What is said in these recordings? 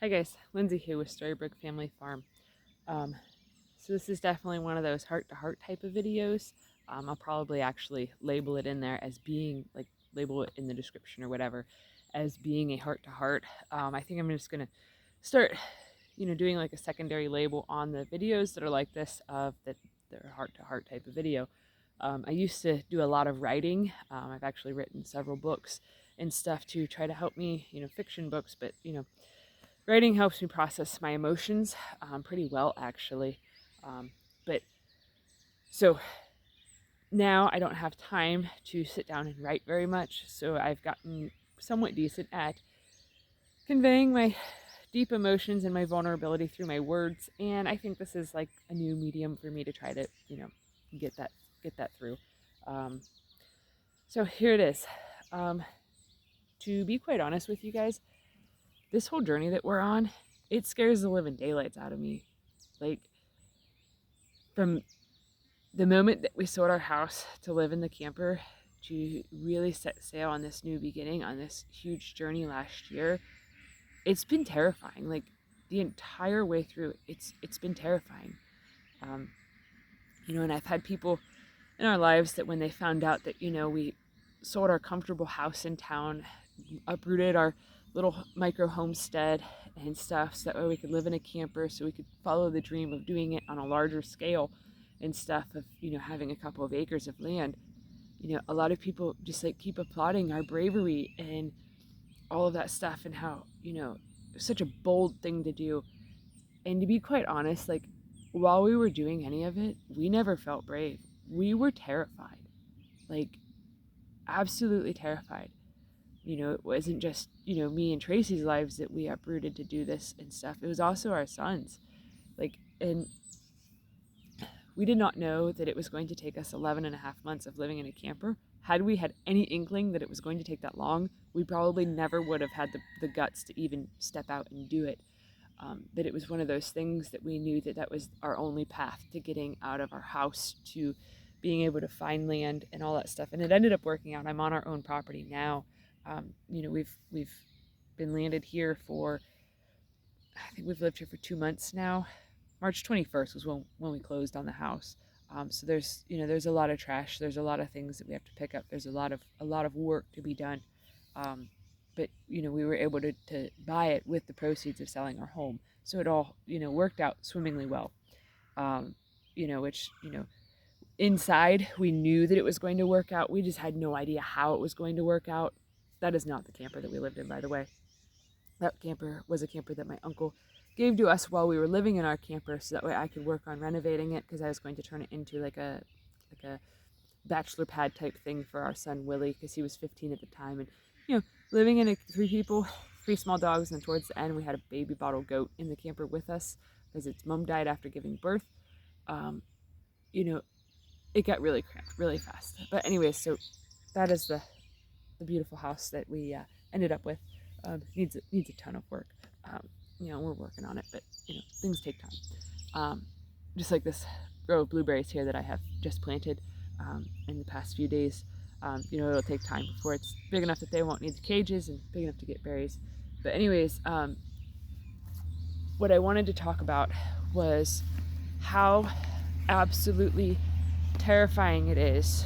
Hi guys, Lindsay here with Storybrooke Family Farm. Um, so this is definitely one of those heart-to-heart type of videos. I'll probably actually label it in there as being, label it in the description or whatever, as being a heart-to-heart. I think I'm just going to start, doing like a secondary label on the videos that are like this, that they're a heart-to-heart type of video. I used to do a lot of writing. I've actually written several books and stuff to try to help me, fiction books, but, writing helps me process my emotions pretty well, actually. But so now I don't have time to sit down and write very much, so I've gotten somewhat decent at conveying my deep emotions and my vulnerability through my words, and I think this is like a new medium for me to try to, get that through. Um, so here it is. To be quite honest with you guys, this whole journey that we're on, it scares the living daylights out of me. Like, from the moment that we sold our house to live in the camper to really set sail on this new beginning, on this huge journey last year, it's been terrifying. Like, the entire way through, it's been terrifying. Um, and I've had people in our lives that when they found out that, we sold our comfortable house in town, uprooted our little micro homestead and stuff so that way we could live in a camper, so we could follow the dream of doing it on a larger scale and stuff, of, having a couple of acres of land. A lot of people just like keep applauding our bravery and all of that stuff, and how, such a bold thing to do. And to be quite honest, like, while we were doing any of it, we never felt brave. We were terrified. Like, absolutely terrified. It wasn't just, me and Tracy's lives that we uprooted to do this and stuff. It was also our sons. Like, and we did not know that it was going to take us 11 and a half months of living in a camper. Had we had any inkling that it was going to take that long, we probably never would have had the guts to even step out and do it. But it was one of those things that we knew that that was our only path to getting out of our house, to being able to find land and all that stuff. And it ended up working out. I'm on our own property now. We've been landed here for, I think we've lived here for 2 months now. March 21st was when we closed on the house. So there's a lot of trash. There's a lot of things that we have to pick up. There's a lot of work to be done. But we were able to buy it with the proceeds of selling our home. So it all, worked out swimmingly well. Which, inside we knew that it was going to work out. We just had no idea how it was going to work out. That is not the camper that we lived in, by the way. That camper was a camper that my uncle gave to us while we were living in our camper, so that way I could work on renovating it, because I was going to turn it into like a bachelor pad type thing for our son Willie, because he was 15 at the time. And living in 3 small dogs, and towards the end we had a baby bottle goat in the camper with us because its mom died after giving birth. um, it got really cramped really fast. But anyways, so that is the beautiful house that we ended up with. Needs a ton of work. We're working on it, but things take time. Just like this row of blueberries here that I have just planted in the past few days. It'll take time before it's big enough that they won't need the cages and big enough to get berries. But anyways, what I wanted to talk about was how absolutely terrifying it is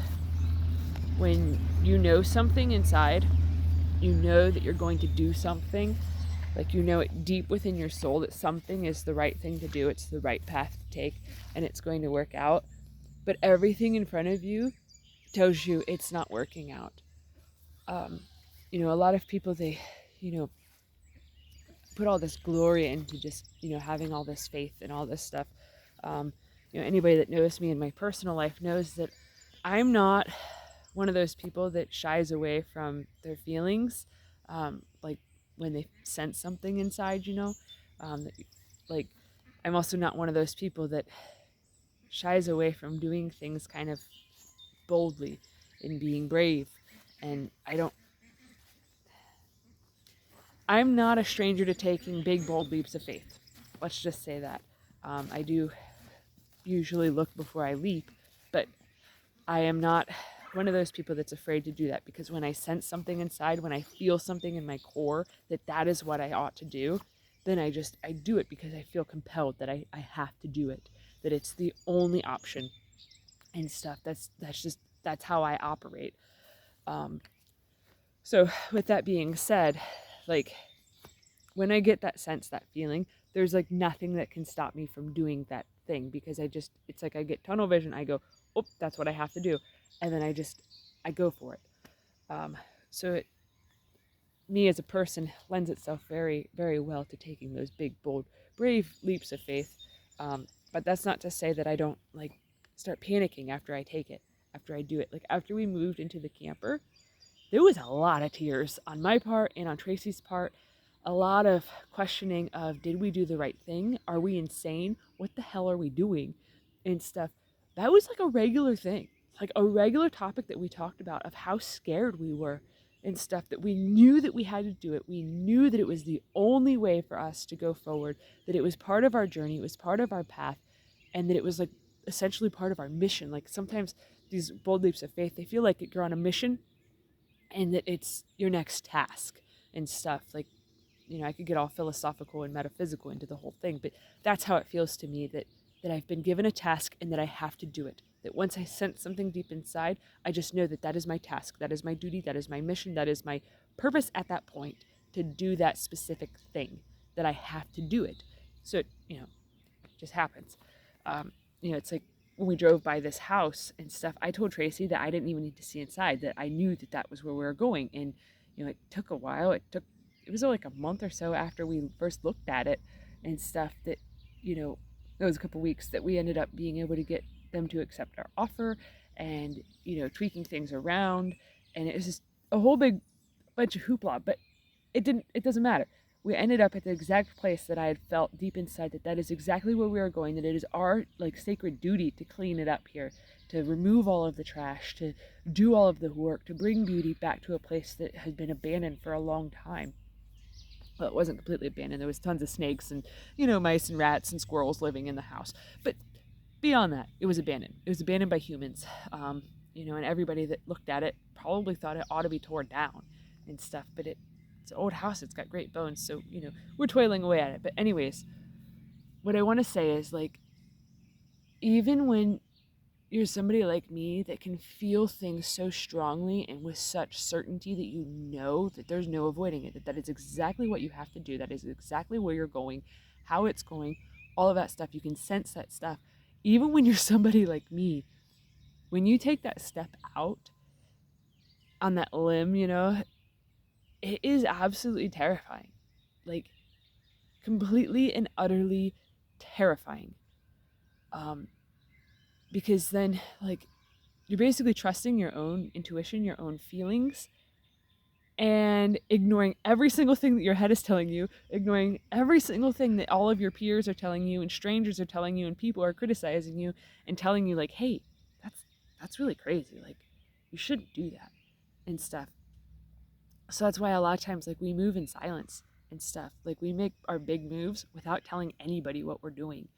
when you know something inside, you know that you're going to do something, like it deep within your soul that something is the right thing to do, it's the right path to take, and it's going to work out. But everything in front of you tells you it's not working out. A lot of people, they, put all this glory into just, having all this faith and all this stuff. Anybody that knows me in my personal life knows that I'm not one of those people that shies away from their feelings. Like when they sense something inside, like, I'm also not one of those people that shies away from doing things kind of boldly and being brave. And I'm not a stranger to taking big, bold leaps of faith. Let's just say that. I do usually look before I leap, but I am not one of those people that's afraid to do that, because when I sense something inside, when I feel something in my core that is what I ought to do, then I do it because I feel compelled that I have to do it, that it's the only option and stuff. That's how I operate. Um, so with that being said, like when I get that sense, that feeling, there's like nothing that can stop me from doing that thing, because it's like I get tunnel vision. I go, oh, that's what I have to do. And then I go for it. Um, so me as a person lends itself very, very well to taking those big, bold, brave leaps of faith. But that's not to say that I don't like start panicking after I take it, after I do it. Like after we moved into the camper, there was a lot of tears on my part and on Tracy's part. A lot of questioning of, did we do the right thing? Are we insane? What the hell are we doing? And stuff. That was like a regular thing, like a regular topic that we talked about, of how scared we were and stuff, that we knew that we had to do it. We knew that it was the only way for us to go forward, that it was part of our journey, it was part of our path, and that it was like essentially part of our mission. Like sometimes these bold leaps of faith, they feel like you're on a mission and that it's your next task and stuff. Like, I could get all philosophical and metaphysical into the whole thing, but that's how it feels to me, that I've been given a task and that I have to do it. That once I sense something deep inside, I just know that that is my task, that is my duty, that is my mission, that is my purpose at that point, to do that specific thing, that I have to do it. So it just happens. It's like when we drove by this house and stuff, I told Tracy that I didn't even need to see inside, that I knew that that was where we were going. And, it took a while. It was like a month or so after we first looked at it and stuff, that, it was a couple weeks, that we ended up being able to get them to accept our offer and, tweaking things around. And it was just a whole big bunch of hoopla, but it doesn't matter. We ended up at the exact place that I had felt deep inside, that is exactly where we are going, that it is our like sacred duty to clean it up here, to remove all of the trash, to do all of the work, to bring beauty back to a place that had been abandoned for a long time. Well, it wasn't completely abandoned. There was tons of snakes and, mice and rats and squirrels living in the house. But beyond that, it was abandoned. It was abandoned by humans. And everybody that looked at it probably thought it ought to be torn down and stuff. But it's an old house. It's got great bones. So, we're toiling away at it. But anyways, what I want to say is, like, even when you're somebody like me that can feel things so strongly and with such certainty that you know that there's no avoiding it, that is exactly what you have to do, that is exactly where you're going, how it's going, all of that stuff, you can sense that stuff. Even when you're somebody like me, when you take that step out on that limb, it is absolutely terrifying. Like, completely and utterly terrifying. Because then, like, you're basically trusting your own intuition, your own feelings, and ignoring every single thing that your head is telling you, ignoring every single thing that all of your peers are telling you and strangers are telling you and people are criticizing you and telling you, like, hey, that's really crazy. Like, you shouldn't do that and stuff. So that's why a lot of times, like, we move in silence and stuff. Like, we make our big moves without telling anybody what we're doing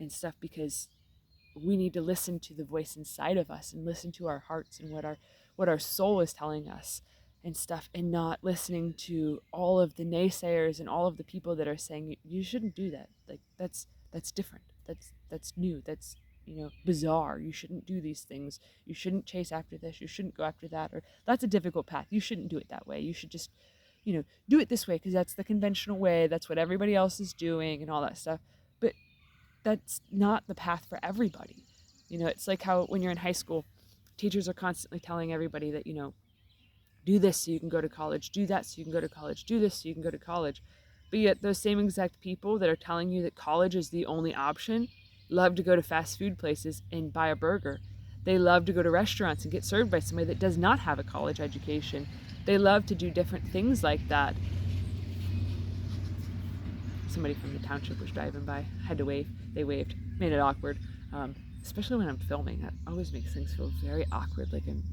and stuff, because we need to listen to the voice inside of us and listen to our hearts and what our soul is telling us and stuff, and not listening to all of the naysayers and all of the people that are saying you shouldn't do that. Like, that's different. That's new. That's, bizarre. You shouldn't do these things. You shouldn't chase after this. You shouldn't go after that. Or that's a difficult path. You shouldn't do it that way. You should just, do it this way because that's the conventional way. That's what everybody else is doing and all that stuff. But that's not the path for everybody. It's like how when you're in high school, teachers are constantly telling everybody that, do this so you can go to college, do that so you can go to college, do this so you can go to college. But yet those same exact people that are telling you that college is the only option love to go to fast food places and buy a burger. They love to go to restaurants and get served by somebody that does not have a college education. They love to do different things like that. Somebody from the township was driving by. I had to wave. They waved. Made it awkward. Especially when I'm filming. That always makes things feel very awkward, like I'm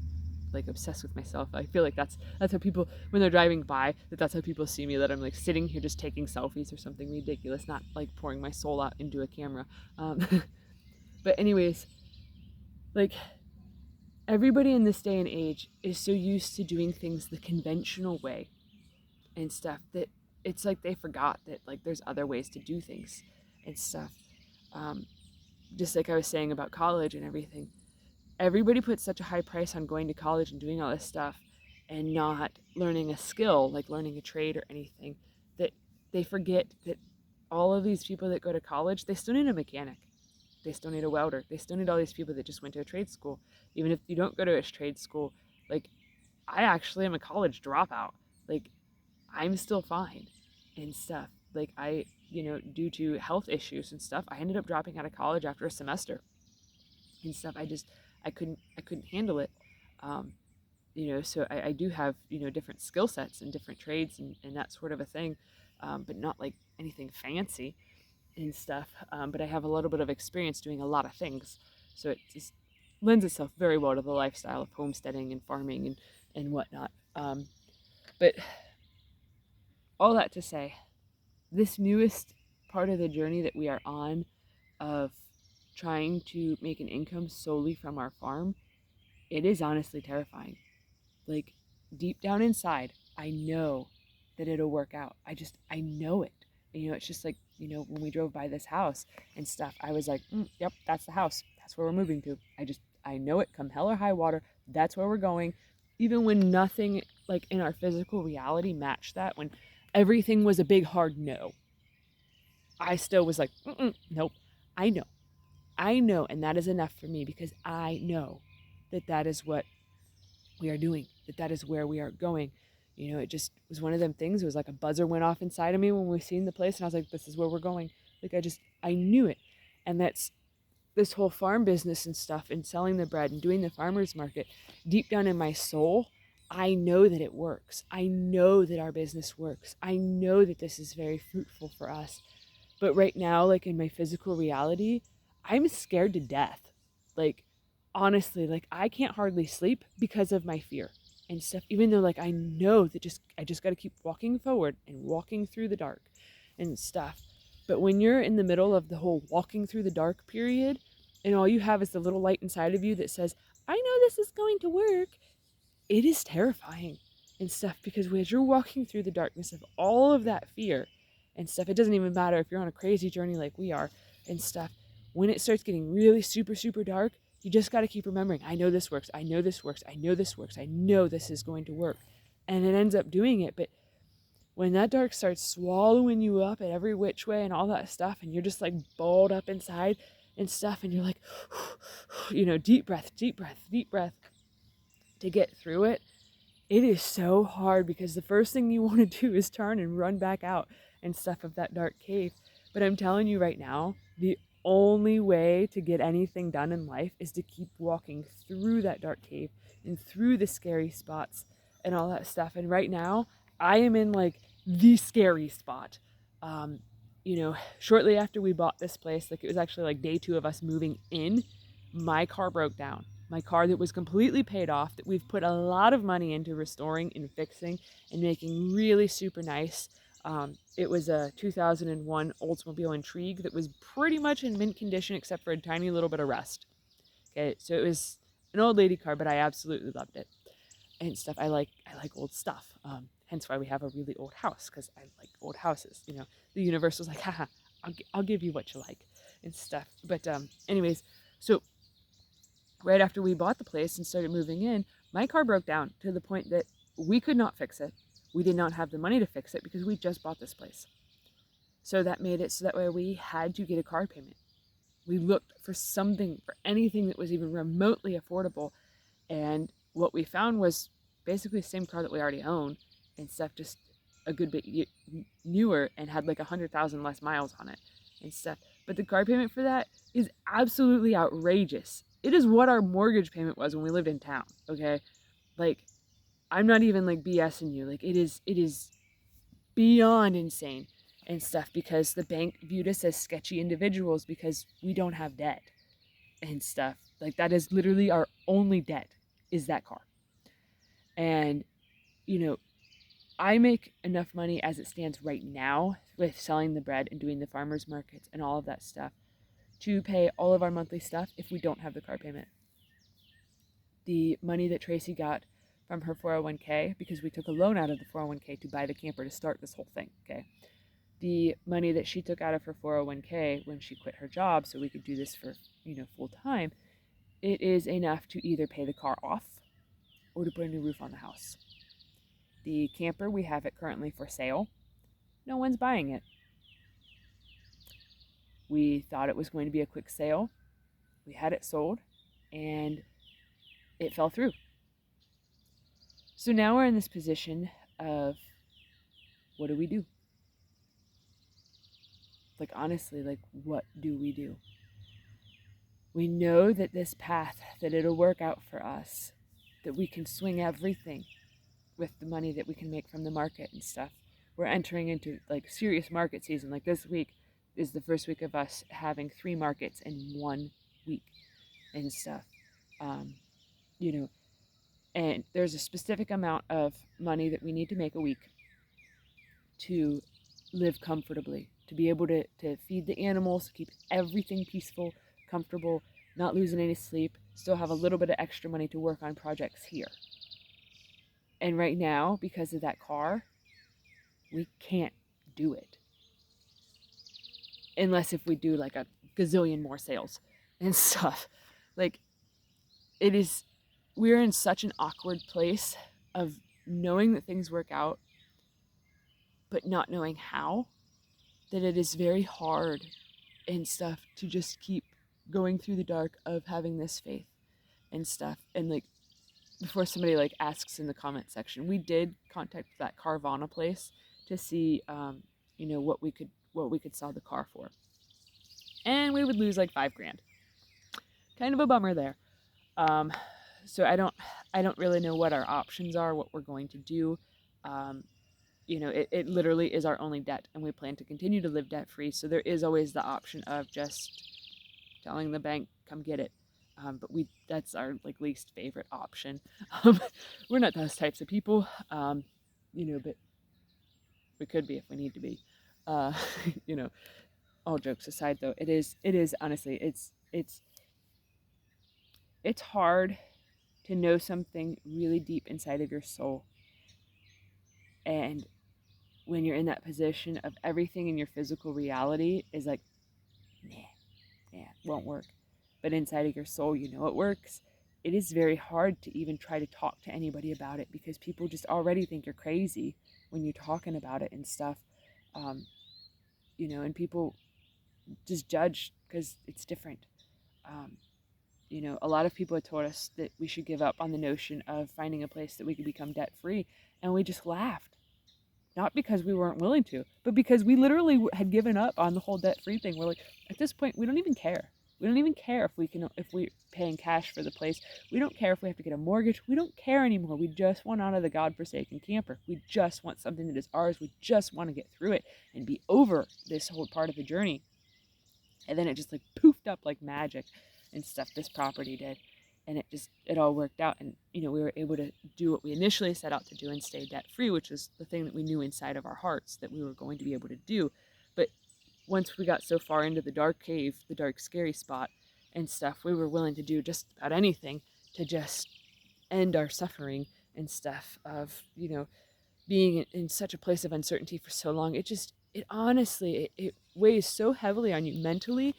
like obsessed with myself. I feel like that's how people, when they're driving by, that's how people see me, that I'm like sitting here just taking selfies or something ridiculous, not like pouring my soul out into a camera. But anyways, like, everybody in this day and age is so used to doing things the conventional way and stuff, that it's like they forgot that like there's other ways to do things and stuff. Um, just like I was saying about college and everything, everybody puts such a high price on going to college and doing all this stuff and not learning a skill, like learning a trade or anything, that they forget that all of these people that go to college, they still need a mechanic. They still need a welder. They still need all these people that just went to a trade school. Even if you don't go to a trade school, like I actually am a college dropout. Like I'm still fine and stuff. Like due to health issues and stuff, I ended up dropping out of college after a semester and stuff. I couldn't handle it. Um, so I do have, different skill sets and different trades and that sort of a thing, but not like anything fancy and stuff. But I have a little bit of experience doing a lot of things. So it just lends itself very well to the lifestyle of homesteading and farming and whatnot. But all that to say, this newest part of the journey that we are on of trying to make an income solely from our farm, it is honestly terrifying. Like deep down inside, I know that it'll work out. I know it. It's just like, when we drove by this house and stuff, I was like, yep, that's the house. That's where we're moving to. I know it, come hell or high water. That's where we're going. Even when nothing like in our physical reality matched that, when everything was a big hard no, I still was like, nope, I know. I know. And that is enough for me because I know that that is what we are doing, that is where we are going. It just was one of them things. It was like a buzzer went off inside of me when we seen the place, and I was like, this is where we're going. Like I knew it. And that's this whole farm business and stuff and selling the bread and doing the farmer's market. Deep down in my soul, I know that it works. I know that our business works. I know that this is very fruitful for us. But right now, like in my physical reality, I'm scared to death. Like, honestly, like I can't hardly sleep because of my fear and stuff, even though like I know that I just got to keep walking forward and walking through the dark and stuff. But when you're in the middle of the whole walking through the dark period and all you have is the little light inside of you that says, I know this is going to work, it is terrifying and stuff, because as you're walking through the darkness of all of that fear and stuff, it doesn't even matter if you're on a crazy journey like we are and stuff. When it starts getting really super, super dark, you just got to keep remembering, I know this works. I know this works. I know this works. I know this is going to work. And it ends up doing it. But when that dark starts swallowing you up at every which way and all that stuff, and you're just like balled up inside and stuff, and you're like, deep breath, deep breath, deep breath to get through it, it is so hard because the first thing you want to do is turn and run back out and stuff of that dark cave. But I'm telling you right now, the only way to get anything done in life is to keep walking through that dark cave and through the scary spots and all that stuff. And right now, I am in like the scary spot. Shortly after we bought this place, like it was actually like day 2 of us moving in, my car broke down. My car that was completely paid off, that we've put a lot of money into restoring and fixing and making really super nice. It was a 2001 Oldsmobile Intrigue that was pretty much in mint condition except for a tiny little bit of rust. Okay, so it was an old lady car, but I absolutely loved it and stuff. I like old stuff. Hence why we have a really old house, because I like old houses. The universe was like, haha, I'll give you what you like and stuff. But anyways, so right after we bought the place and started moving in, my car broke down to the point that we could not fix it. We did not have the money to fix it because we just bought this place. So that made it so that way we had to get a car payment. We looked for anything that was even remotely affordable. And what we found was basically the same car that we already own and stuff, just a good bit newer and had like 100,000 less miles on it and stuff. But the car payment for that is absolutely outrageous. It is what our mortgage payment was when we lived in town, okay? Like, I'm not even like BSing you. Like, it is beyond insane and stuff, because the bank viewed us as sketchy individuals because we don't have debt and stuff. Like, that is literally our only debt, is that car. And, I make enough money as it stands right now with selling the bread and doing the farmers markets and all of that stuff to pay all of our monthly stuff if we don't have the car payment. The money that Tracy got from her 401k because we took a loan out of the 401k to buy the camper to start this whole thing. Okay. The money that she took out of her 401k when she quit her job so we could do this for, full time, it is enough to either pay the car off or to put a new roof on the house. The camper, we have it currently for sale. No one's buying it. We thought it was going to be a quick sale. We had it sold and it fell through. So now we're in this position of, what do we do? Like, honestly, like, what do we do? We know that this path, that it'll work out for us, that we can swing everything with the money that we can make from the market and stuff. We're entering into like serious market season. Like this week is the first week of us having 3 markets in 1 week and stuff. And there's a specific amount of money that we need to make a week to live comfortably, to be able to feed the animals, keep everything peaceful, comfortable, not losing any sleep, still have a little bit of extra money to work on projects here. And right now, because of that car, we can't do it. Unless if we do like a gazillion more sales and stuff. Like, we're in such an awkward place of knowing that things work out, but not knowing how, that it is very hard and stuff to just keep going through the dark of having this faith and stuff. And like, before somebody like asks in the comment section, we did contact that Carvana place to see, what we could sell the car for, and we would lose like $5,000. Kind of a bummer there. So I don't really know what our options are, what we're going to do. It literally is our only debt, and we plan to continue to live debt free. So there is always the option of just telling the bank, come get it. But that's our like least favorite option. We're not those types of people, but we could be if we need to be. All jokes aside though, it is honestly, it's hard to know something really deep inside of your soul. And when you're in that position of everything in your physical reality is like, it won't work. But inside of your soul, it works. It is very hard to even try to talk to anybody about it because people just already think you're crazy when you're talking about it and stuff. And people just judge because it's different. A lot of people had told us that we should give up on the notion of finding a place that we could become debt free. And we just laughed. Not because we weren't willing to, but because we literally had given up on the whole debt free thing. We're like, at this point, we don't even care. We don't even care if we're paying cash for the place. We don't care if we have to get a mortgage. We don't care anymore. We just want out of the godforsaken camper. We just want something that is ours. We just want to get through it and be over this whole part of the journey. And then it just like poofed up like magic and stuff. This property did. And it all worked out. And, we were able to do what we initially set out to do and stay debt free, which is the thing that we knew inside of our hearts that we were going to be able to do. But once we got so far into the dark cave, the dark, scary spot and stuff, we were willing to do just about anything to just end our suffering and stuff of, being in such a place of uncertainty for so long. It honestly, it weighs so heavily on you mentally.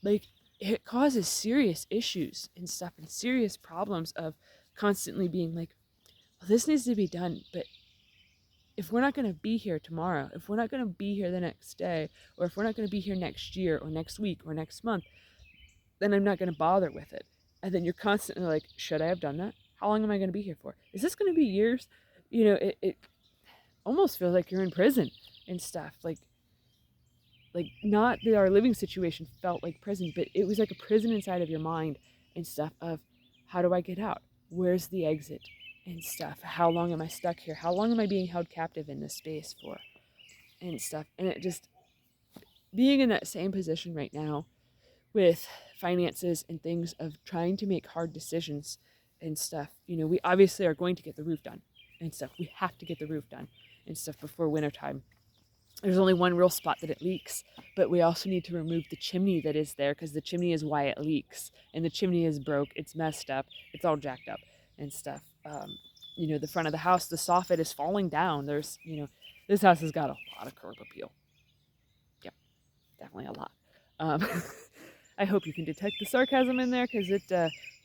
Like, it causes serious issues and stuff and serious problems of constantly being like, well, this needs to be done, but if we're not going to be here tomorrow, if we're not going to be here the next day, or if we're not going to be here next year or next week or next month, then I'm not going to bother with it. And then you're constantly like, should I have done that? How long am I going to be here for? Is this going to be years? It almost feels like you're in prison and stuff. Like not that our living situation felt like prison, but it was like a prison inside of your mind and stuff of, how do I get out? Where's the exit? And stuff. How long am I stuck here? How long am I being held captive in this space for? And stuff. And it just, being in that same position right now with finances and things of trying to make hard decisions and stuff. We obviously are going to get the roof done and stuff. We have to get the roof done and stuff before wintertime. There's only one real spot that it leaks, but we also need to remove the chimney that is there because the chimney is why it leaks. And the chimney is broke. It's messed up. It's all jacked up and stuff. the front of the house, the soffit is falling down. This house has got a lot of curb appeal. Yep, definitely a lot. Um, I hope you can detect the sarcasm in there, because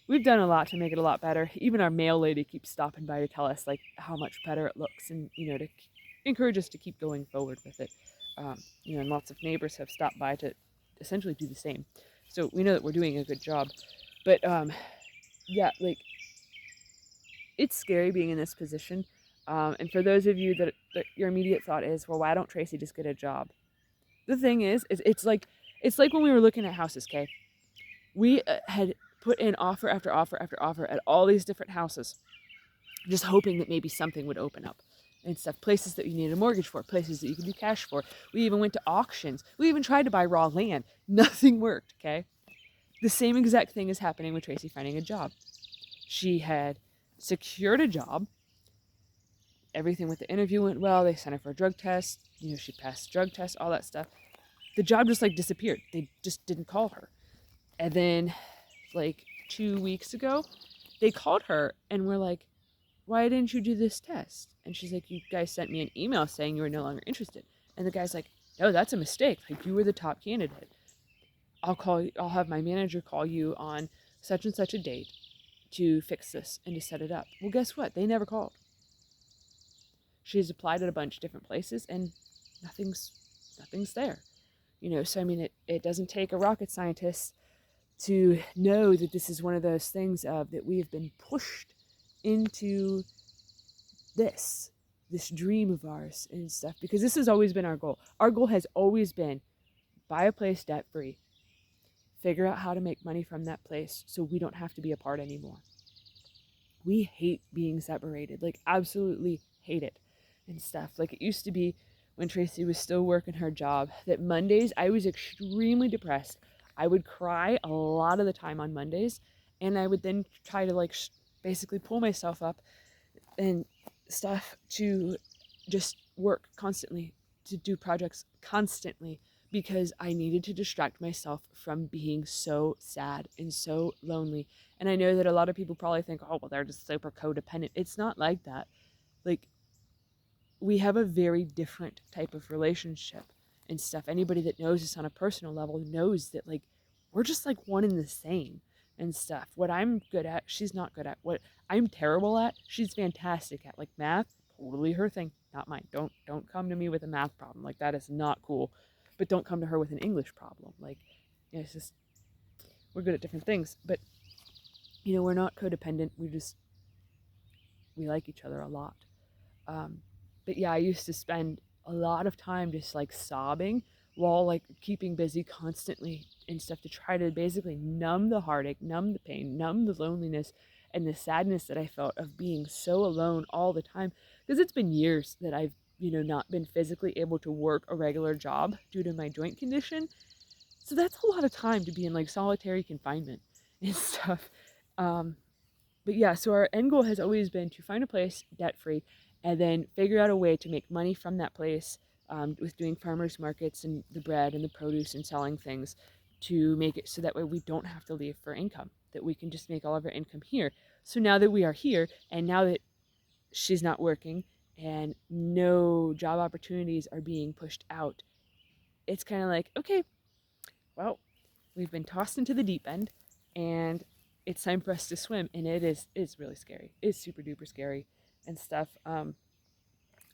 we've done a lot to make it a lot better. Even our mail lady keeps stopping by to tell us like how much better it looks, and to encourage us to keep going forward with it. And lots of neighbors have stopped by to essentially do the same. So we know that we're doing a good job. But yeah, like, it's scary being in this position. And for those of you that your immediate thought is, well, why don't Tracy just get a job? The thing is it's like when we were looking at houses, okay? We had put in offer after offer after offer at all these different houses, just hoping that maybe something would open up and stuff. Places that you needed a mortgage for, places that you could do cash for. We even went to auctions. We even tried to buy raw land. Nothing worked, okay? The same exact thing is happening with Tracy finding a job. She had secured a job. Everything with the interview went well. They sent her for a drug test. She passed the drug test, all that stuff. The job just like disappeared. They just didn't call her. And then like 2 weeks ago, they called her and were like, why didn't you do this test? And she's like, you guys sent me an email saying you were no longer interested. And the guy's like, no, that's a mistake. Like, you were the top candidate. I'll have my manager call you on such and such a date to fix this and to set it up. Well, guess what? They never called. She's applied at a bunch of different places and nothing's there. So I mean, it doesn't take a rocket scientist to know that this is one of those things that we have been pushed into this dream of ours and stuff, because this has always been our goal. Our goal has always been buy a place debt free, figure out how to make money from that place so we don't have to be apart anymore. We hate being separated, like absolutely hate it and stuff. Like, it used to be when Tracy was still working her job, that Mondays I was extremely depressed. I would cry a lot of the time on Mondays, and I would then try to like basically pull myself up and stuff to just work constantly, to do projects constantly, because I needed to distract myself from being so sad and so lonely. And I know that a lot of people probably think, oh, well, they're just super codependent. It's not like that. Like, we have a very different type of relationship and stuff. Anybody that knows us on a personal level knows that, like, we're just like one and the same and stuff. What I'm good at, she's not good at. What I'm terrible at, she's fantastic at. Like, math, totally her thing, not mine. Don't come to me with a math problem. Like, that is not cool. But don't come to her with an English problem. Like, it's just, we're good at different things. But, we're not codependent. We like each other a lot. But yeah, I used to spend a lot of time just like sobbing while like keeping busy constantly and stuff, to try to basically numb the heartache, numb the pain, numb the loneliness and the sadness that I felt of being so alone all the time. Because it's been years that I've, not been physically able to work a regular job due to my joint condition. So that's a lot of time to be in like solitary confinement and stuff. But yeah, so our end goal has always been to find a place debt free and then figure out a way to make money from that place, with doing farmers markets and the bread and the produce and selling things, to make it so that way we don't have to leave for income, that we can just make all of our income here. So now that we are here, and now that she's not working and no job opportunities are being pushed out, it's kind of like, okay, well, we've been tossed into the deep end and it's time for us to swim. And it's really scary. It's super duper scary and stuff. I'm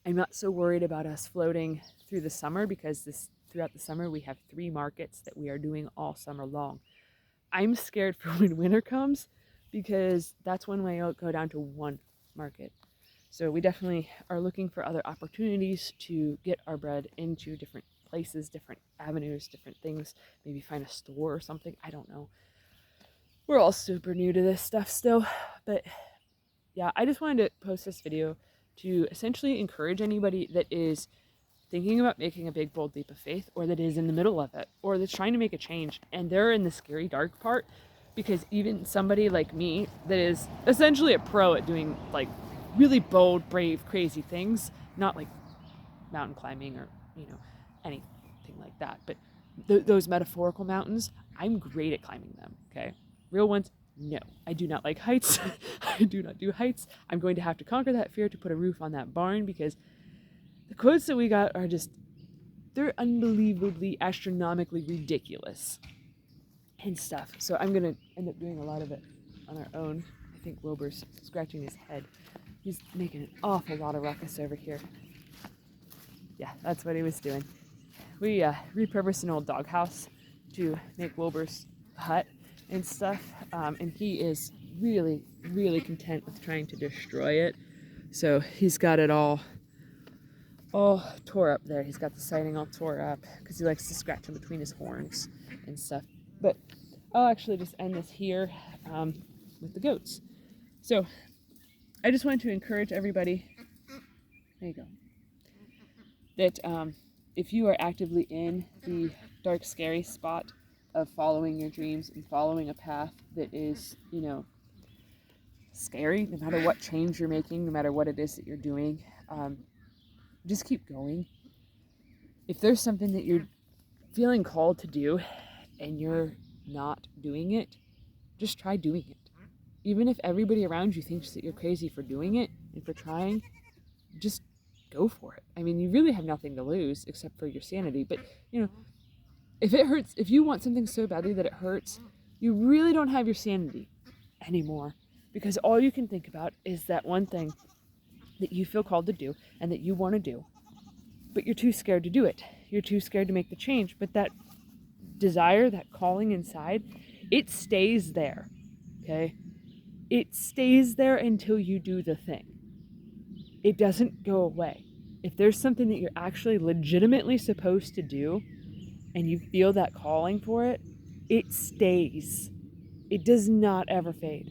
not so worried about us floating through the summer, because throughout the summer we have 3 markets that we are doing all summer long. I'm scared for when winter comes, because that's when we go down to 1 market. So we definitely are looking for other opportunities to get our bread into different places, different avenues, different things. Maybe find a store or something. I don't know. We're all super new to this stuff still. But yeah, I just wanted to post this video to essentially encourage anybody that is thinking about making a big, bold leap of faith, or that is in the middle of it, or that's trying to make a change, and they're in the scary, dark part. Because even somebody like me that is essentially a pro at doing like really bold, brave, crazy things, not like mountain climbing or, anything like that, but those metaphorical mountains, I'm great at climbing them, okay? Real ones, no, I do not like heights. I do not do heights. I'm going to have to conquer that fear to put a roof on that barn, because the quotes that we got are just, they're unbelievably, astronomically ridiculous and stuff. So I'm going to end up doing a lot of it on our own. I think Wilbur's scratching his head. He's making an awful lot of ruckus over here. Yeah, that's what he was doing. We repurposed an old doghouse to make Wilbur's hut and stuff, and he is really, really content with trying to destroy it. So he's got it all tore up there. He's got the siding all tore up because he likes to scratch in between his horns and stuff. But I'll actually just end this here with the goats. So I just wanted to encourage everybody, there you go, that if you are actively in the dark, scary spot of following your dreams and following a path that is, you know, scary, no matter what change you're making, no matter what it is that you're doing, just keep going. If there's something that you're feeling called to do and you're not doing it, just try doing it. Even if everybody around you thinks that you're crazy for doing it and for trying, just go for it. I mean, you really have nothing to lose except for your sanity. But, you know, if it hurts, if you want something so badly that it hurts, you really don't have your sanity anymore, because all you can think about is that one thing that you feel called to do and that you want to do, but you're too scared to do it. You're too scared to make the change. But that desire, that calling inside, it stays there, okay? It stays there until you do the thing. It doesn't go away. If there's something that you're actually legitimately supposed to do and you feel that calling for it, it stays. It does not ever fade.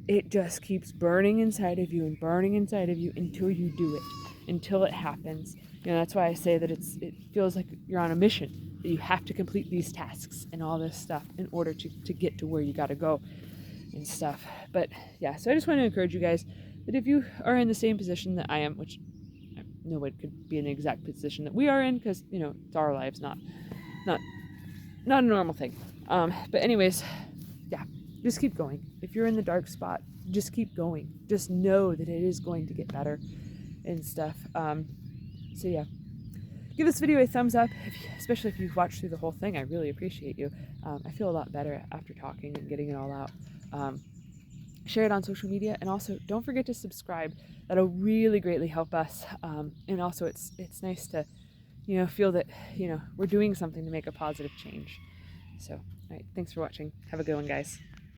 It just keeps burning inside of you and burning inside of you until you do it, until it happens. You know, that's why I say that it feels like you're on a mission, that you have to complete these tasks and all this stuff in order to get to where you got to go and stuff. But yeah, so I just want to encourage you guys that if you are in the same position that I am, which no one could be in the exact position that we are in, because, you know, it's our lives, not a normal thing. But anyways, yeah, just keep going. If you're in the dark spot, just keep going. Just know that it is going to get better and stuff. So yeah, give this video a thumbs up, especially if you've watched through the whole thing. I really appreciate you. I feel a lot better after talking and getting it all out. Share it on social media, and also don't forget to subscribe. That'll really greatly help us. And also it's nice to, you know, feel that, you know, we're doing something to make a positive change. So, all right, thanks for watching. Have a good one, guys.